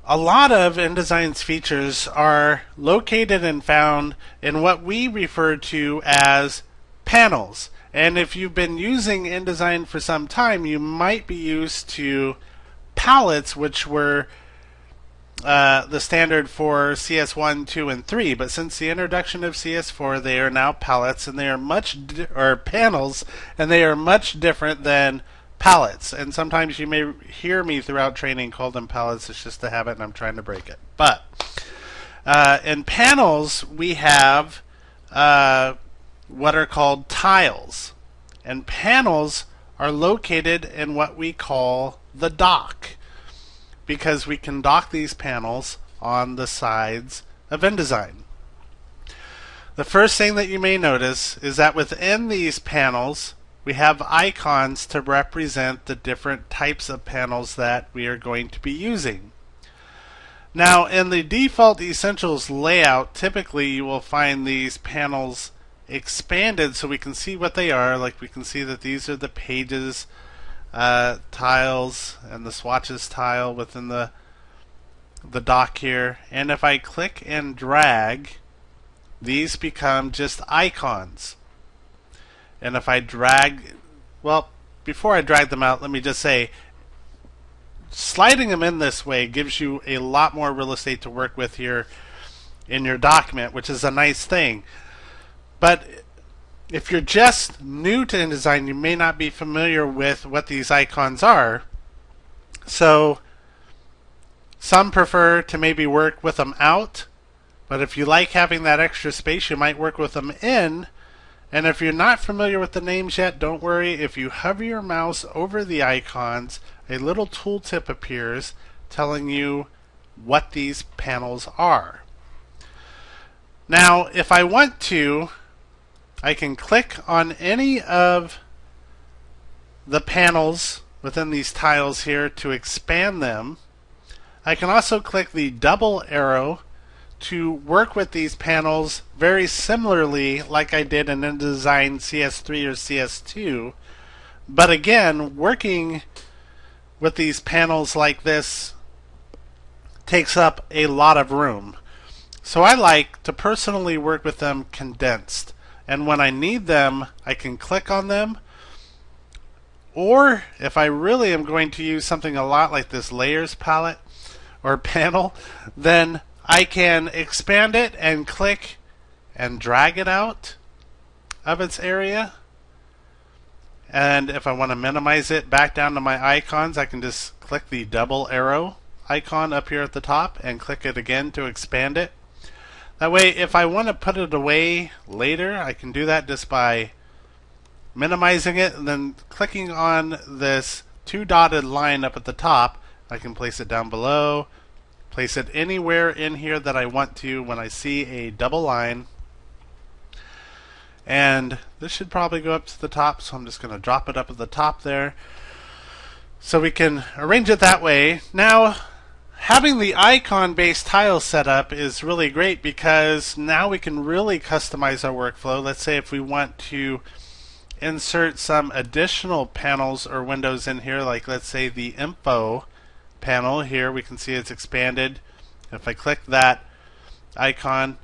A lot of InDesign's features are located and found in what we refer to as panels. And if you've been using InDesign for some time, you might be used to palettes, which were the standard for CS1, 2, and 3. But since the introduction of CS4, they are now palettes, and they are or panels, and they are much different than palettes. And sometimes you may hear me throughout training call them palettes. It's just a habit, and I'm trying to break it. But in panels, we have what are called tiles, and panels are located in what we call the dock, because we can dock these panels on the sides of InDesign. The first thing that you may notice is that within these panels we have icons to represent the different types of panels that we are going to be using. Now, in the default Essentials layout, typically you will find these panels expanded so we can see what they are. Like, we can see that these are the pages tiles and the swatches tile within the dock here. And if I click and drag, these become just icons. And if I drag, well, before I drag them out, let me just say, sliding them in this way gives you a lot more real estate to work with here in your document, which is a nice thing. But if you're just new to InDesign, you may not be familiar with what these icons are. So some prefer to maybe work with them out, but if you like having that extra space, you might work with them in. And if you're not familiar with the names yet, don't worry. If you hover your mouse over the icons, a little tooltip appears telling you what these panels are. Now, if I want to, I can click on any of the panels within these tiles here to expand them. I can also click the double arrow to work with these panels very similarly like I did in InDesign CS3 or CS2. But again, working with these panels like this takes up a lot of room. So I like to personally work with them condensed. And when I need them, I can click on them. Or if I really am going to use something a lot like this layers palette or panel, then I can expand it and click and drag it out of its area. And if I want to minimize it back down to my icons, I can just click the double arrow icon up here at the top and click it again to expand it. That way, if I want to put it away later, I can do that just by minimizing it and then clicking on this two dotted line up at the top. I can place it down below, place it anywhere in here that I want to when I see a double line. And this should probably go up to the top, so I'm just going to drop it up at the top there. So we can arrange it that way. Now, having the icon-based tile set up is really great because now we can really customize our workflow. Let's say if we want to insert some additional panels or windows in here, like let's say the info panel here, we can see it's expanded. If I click that icon,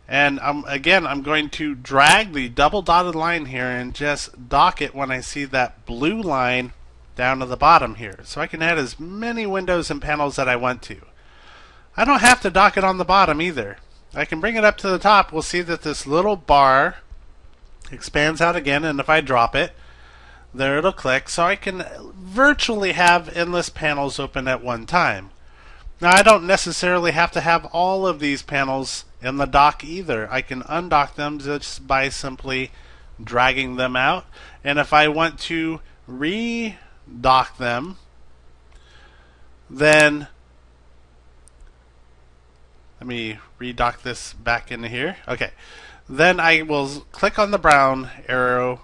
and again, I'm going to drag the double dotted line here and just dock it when I see that blue line down to the bottom here. So I can add as many windows and panels that I want to. I don't have to dock it on the bottom either. I can bring it up to the top. We'll see that this little bar expands out again, and if I drop it, there it'll click. So I can virtually have endless panels open at one time. Now, I don't necessarily have to have all of these panels in the dock either. I can undock them just by simply dragging them out. And if I want to redock them, then let me redock this back into here. Okay. Then I will click on the brown arrow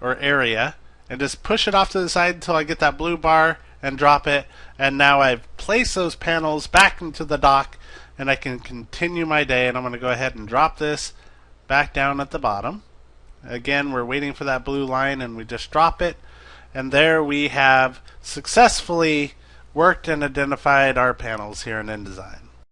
or area and just push it off to the side until I get that blue bar and drop it. And now I've placed those panels back into the dock and I can continue my day. And I'm going to go ahead and drop this back down at the bottom. Again, we're waiting for that blue line and we just drop it. And there we have successfully worked and identified our panels here in InDesign.